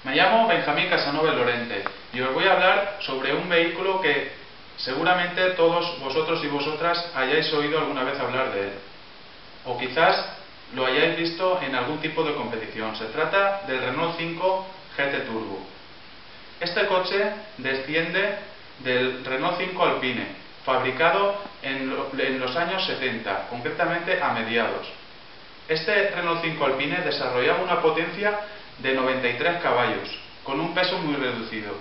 Me llamo Benjamín Casanova Lorente y os voy a hablar sobre un vehículo que seguramente todos vosotros y vosotras hayáis oído alguna vez hablar de él, o quizás lo hayáis visto en algún tipo de competición. Se trata del Renault 5 GT Turbo. Este coche desciende del Renault 5 Alpine, fabricado en los años 70, concretamente a mediados. Este Renault 5 Alpine desarrollaba una potencia de 93 caballos, con un peso muy reducido,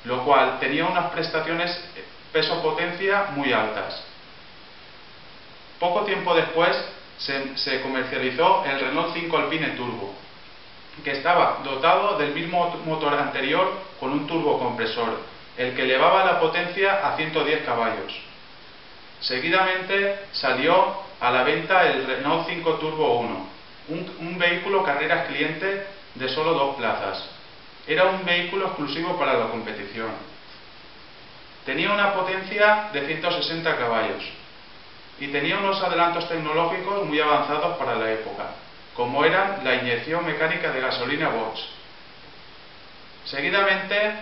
lo cual tenía unas prestaciones peso-potencia muy altas. Poco tiempo después se comercializó el Renault 5 Alpine Turbo, que estaba dotado del mismo motor anterior con un turbocompresor, el que elevaba la potencia a 110 caballos. Seguidamente salió a la venta el Renault 5 Turbo 1, un vehículo carreras cliente de solo 2 plazas. Era un vehículo exclusivo para la competición. Tenía una potencia de 160 caballos y tenía unos adelantos tecnológicos muy avanzados para la época, como eran la inyección mecánica de gasolina Bosch. Seguidamente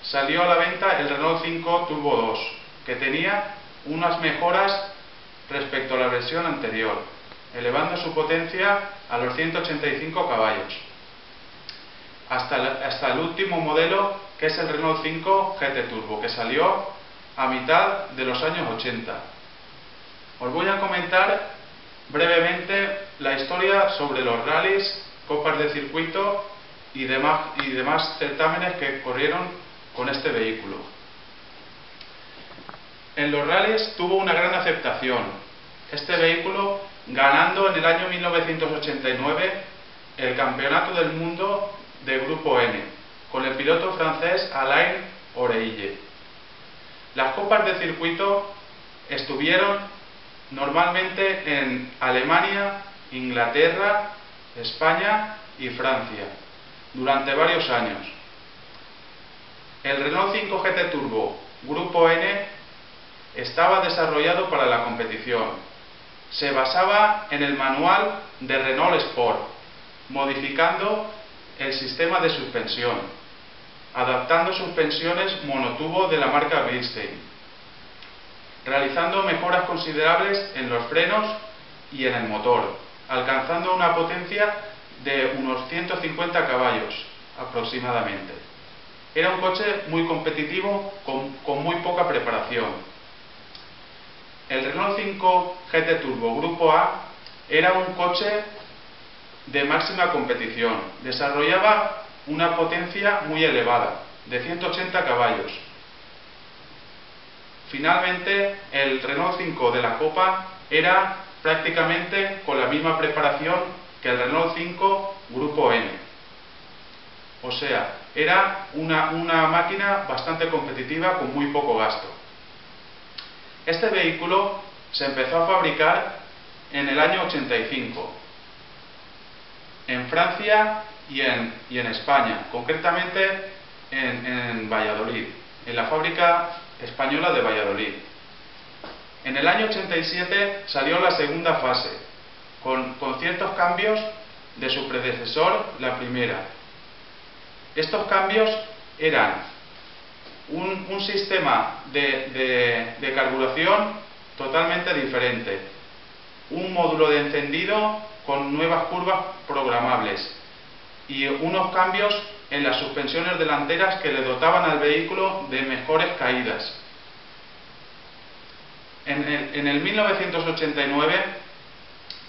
salió a la venta el Renault 5 Turbo 2, que tenía unas mejoras respecto a la versión anterior, elevando su potencia a los 185 caballos. Hasta el último modelo, que es el Renault 5 GT Turbo, que salió a mitad de los años 80. Os voy a comentar brevemente la historia sobre los rallies, copas de circuito y demás certámenes que corrieron con este vehículo. En los rallies tuvo una gran aceptación este vehículo, ganando en el año 1989 el Campeonato del Mundo de Grupo N, con el piloto francés Alain Oreille. Las copas de circuito estuvieron normalmente en Alemania, Inglaterra, España y Francia durante varios años. El Renault 5 GT Turbo Grupo N estaba desarrollado para la competición. Se basaba en el manual de Renault Sport, modificando el sistema de suspensión, adaptando suspensiones monotubo de la marca Bilstein, realizando mejoras considerables en los frenos y en el motor, alcanzando una potencia de unos 150 caballos aproximadamente. Era un coche muy competitivo con muy poca preparación. El Renault 5 GT Turbo Grupo A era un coche de máxima competición. Desarrollaba una potencia muy elevada, de 180 caballos. Finalmente, el Renault 5 de la Copa era prácticamente con la misma preparación que el Renault 5 Grupo N. O sea, era una máquina bastante competitiva con muy poco gasto. Este vehículo se empezó a fabricar en el año 85 en Francia y en España, concretamente en Valladolid, en la fábrica española de Valladolid. En el año 87 salió la segunda fase, con ciertos cambios de su predecesor, la primera. Estos cambios eran un sistema de carburación totalmente diferente, un módulo de encendido con nuevas curvas programables y unos cambios en las suspensiones delanteras que le dotaban al vehículo de mejores caídas. En el 1989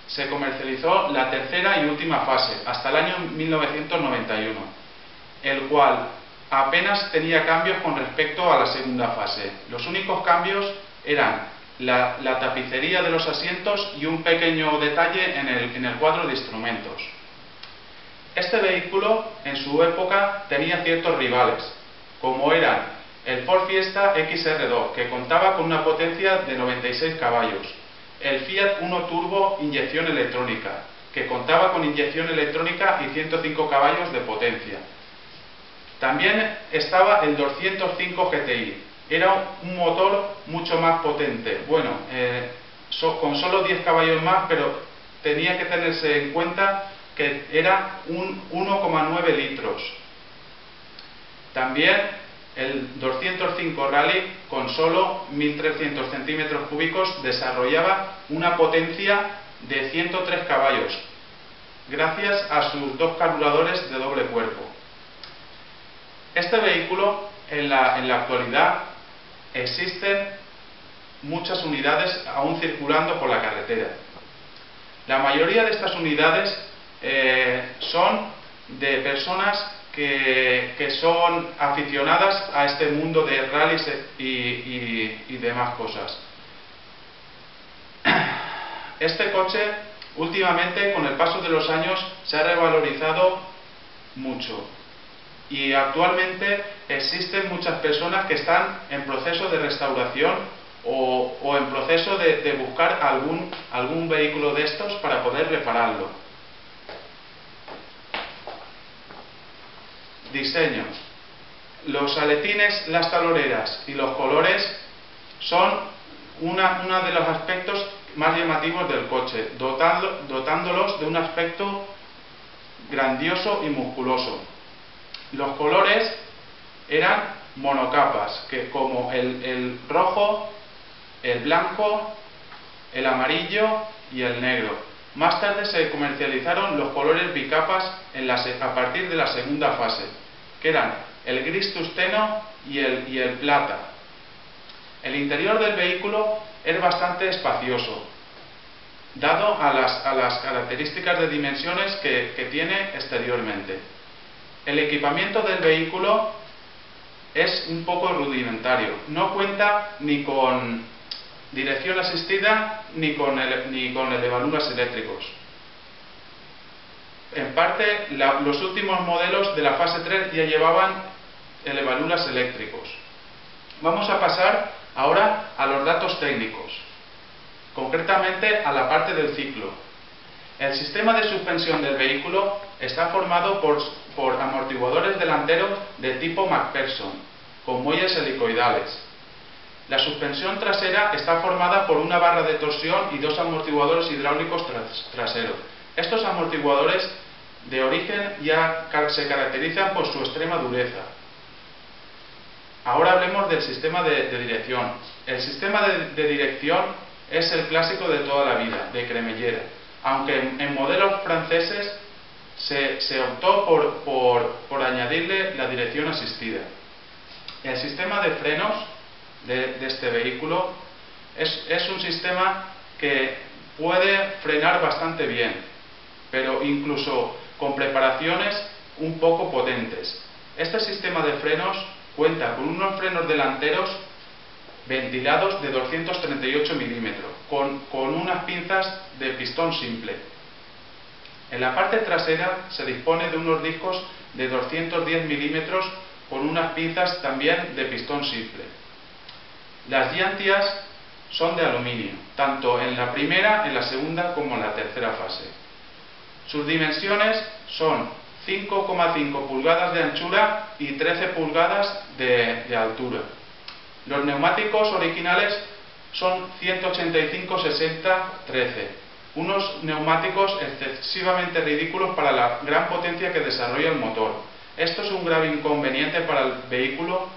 se comercializó la tercera y última fase, hasta el año 1991, el cual apenas tenía cambios con respecto a la segunda fase. Los únicos cambios eran la tapicería de los asientos y un pequeño detalle en el cuadro de instrumentos. Este vehículo en su época tenía ciertos rivales, como eran el Ford Fiesta XR2, que contaba con una potencia de 96 caballos, el Fiat Uno Turbo inyección electrónica, que contaba con inyección electrónica y 105 caballos de potencia. También estaba el 205 GTI, era un motor mucho más potente, con solo 10 caballos más, pero tenía que tenerse en cuenta que era un 1,9 litros También el 205 Rally, con solo 1.300 centímetros cúbicos, desarrollaba una potencia de 103 caballos, gracias a sus dos carburadores de doble cuerpo. Este vehículo, en la actualidad, existen muchas unidades aún circulando por la carretera. La mayoría de estas unidades son de personas que son aficionadas a este mundo de rallies y demás cosas. Este coche, últimamente, con el paso de los años, se ha revalorizado mucho. Y actualmente existen muchas personas que están en proceso de restauración o en proceso de buscar algún vehículo de estos para poder repararlo. Diseño. Los aletines, las taloneras y los colores son uno de los aspectos más llamativos del coche, dotándolos de un aspecto grandioso y musculoso. Los colores eran monocapas, que como el rojo, el blanco, el amarillo y el negro. Más tarde se comercializaron los colores bicapas a partir de la segunda fase, que eran el gris tusteno y el plata. El interior del vehículo es bastante espacioso, dado a las características de dimensiones que tiene exteriormente. El equipamiento del vehículo es un poco rudimentario. No cuenta ni con dirección asistida ni con elevaluras eléctricos. En parte, los últimos modelos de la fase 3 ya llevaban elevaluras eléctricos. Vamos a pasar ahora a los datos técnicos, concretamente a la parte del ciclo. El sistema de suspensión del vehículo está formado por amortiguadores delanteros de tipo MacPherson, con muelles helicoidales. La suspensión trasera está formada por una barra de torsión y dos amortiguadores hidráulicos traseros. Estos amortiguadores de origen ya se caracterizan por su extrema dureza. Ahora hablemos del sistema de dirección. El sistema de dirección es el clásico de toda la vida, de cremallera, aunque en modelos franceses se optó por añadirle la dirección asistida. El sistema de frenos de este vehículo es un sistema que puede frenar bastante bien, pero incluso con preparaciones un poco potentes. Este sistema de frenos cuenta con unos frenos delanteros ventilados de 238 milímetros, con unas pinzas de pistón simple. En la parte trasera se dispone de unos discos de 210 milímetros con unas pinzas también de pistón simple. Las llantas son de aluminio, tanto en la primera, en la segunda como en la tercera fase. Sus dimensiones son 5,5 pulgadas de anchura y 13 pulgadas de altura. Los neumáticos originales son 185/60/13, unos neumáticos excesivamente ridículos para la gran potencia que desarrolla el motor. Esto es un grave inconveniente para el vehículo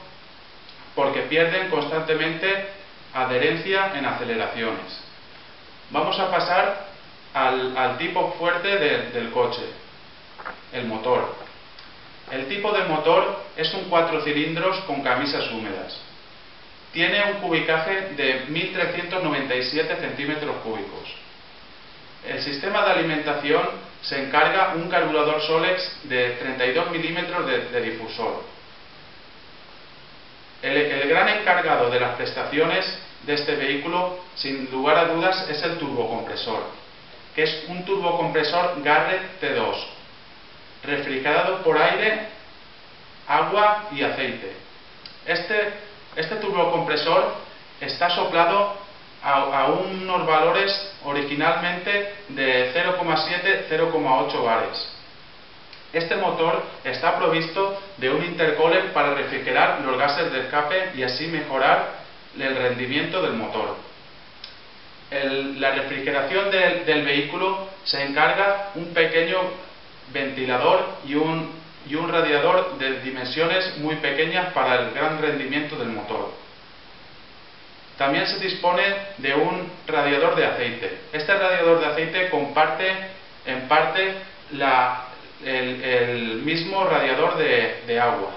porque pierden constantemente adherencia en aceleraciones. Vamos a pasar al tipo fuerte del coche, el motor. El tipo de motor es un 4 cilindros con camisas húmedas. Tiene un cubicaje de 1.397 centímetros cúbicos. El sistema de alimentación se encarga un carburador Solex de 32 milímetros de difusor. El gran encargado de las prestaciones de este vehículo, sin lugar a dudas, es el turbocompresor, que es un turbocompresor Garrett T2, refrigerado por aire, agua y aceite. Este turbocompresor está soplado a unos valores originalmente de 0,7-0,8 bares. Este motor está provisto de un intercooler para refrigerar los gases de escape y así mejorar el rendimiento del motor. La refrigeración del vehículo se encarga un pequeño ventilador y un y un radiador de dimensiones muy pequeñas para el gran rendimiento del motor. También se dispone de un radiador de aceite. Este radiador de aceite comparte en parte el mismo radiador de agua.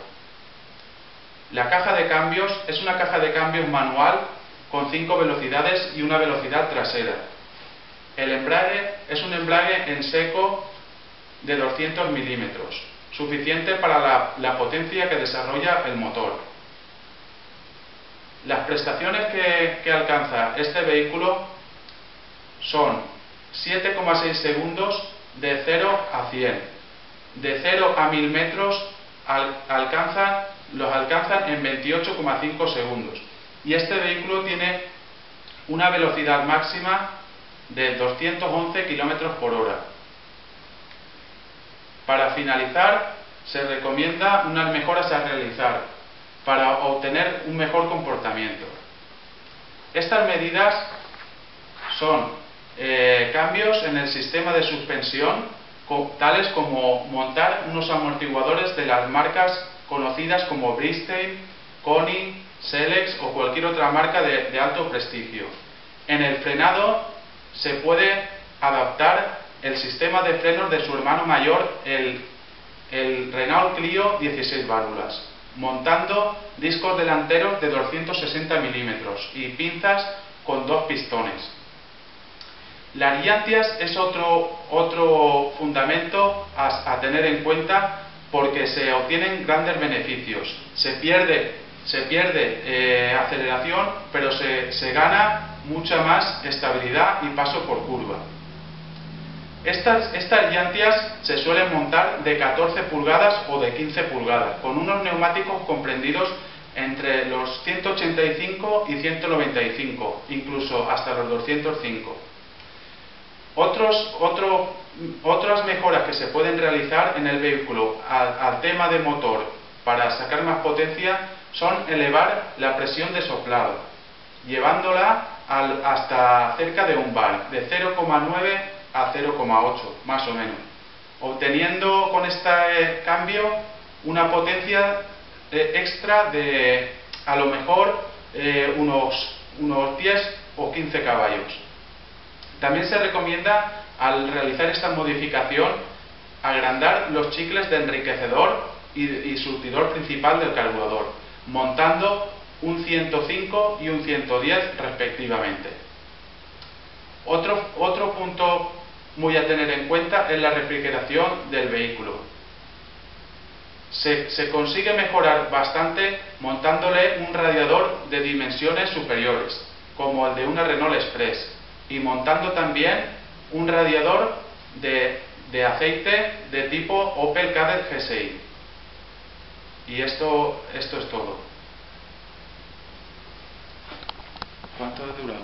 La caja de cambios es una caja de cambios manual con 5 velocidades y una velocidad trasera. El embrague es un embrague en seco de 200 milímetros, suficiente para la potencia que desarrolla el motor. Las prestaciones que alcanza este vehículo son 7,6 segundos de 0 a 100. De 0 a 1000 metros los alcanzan en 28,5 segundos. Y este vehículo tiene una velocidad máxima de 211 km por hora. Para finalizar, se recomienda unas mejoras a realizar para obtener un mejor comportamiento. Estas medidas son cambios en el sistema de suspensión, tales como montar unos amortiguadores de las marcas conocidas como Bridgestone, Koni, Selex o cualquier otra marca de alto prestigio. En el frenado se puede adaptar el sistema de frenos de su hermano mayor, el Renault Clio 16 válvulas, montando discos delanteros de 260 milímetros y pinzas con 2 pistones. Las llantias es otro fundamento a tener en cuenta, porque se obtienen grandes beneficios. Se pierde aceleración, pero se gana mucha más estabilidad y paso por curva. Estas llantias se suelen montar de 14 pulgadas o de 15 pulgadas, con unos neumáticos comprendidos entre los 185 y 195, incluso hasta los 205. Otras mejoras que se pueden realizar en el vehículo al tema de motor para sacar más potencia son elevar la presión de soplado, llevándola hasta cerca de un bar, de 0,9 a 0,8 más o menos, obteniendo con este cambio una potencia extra de a lo mejor unos 10 o 15 caballos. También se recomienda, al realizar esta modificación, agrandar los chicles de enriquecedor y surtidor principal del carburador, montando un 105 y un 110 respectivamente. Otro punto muy a tener en cuenta es la refrigeración del vehículo. Se consigue mejorar bastante montándole un radiador de dimensiones superiores, como el de una Renault Express, y montando también un radiador de aceite de tipo Opel Kadett GSI. Y esto es todo. ¿Cuánto ha durado?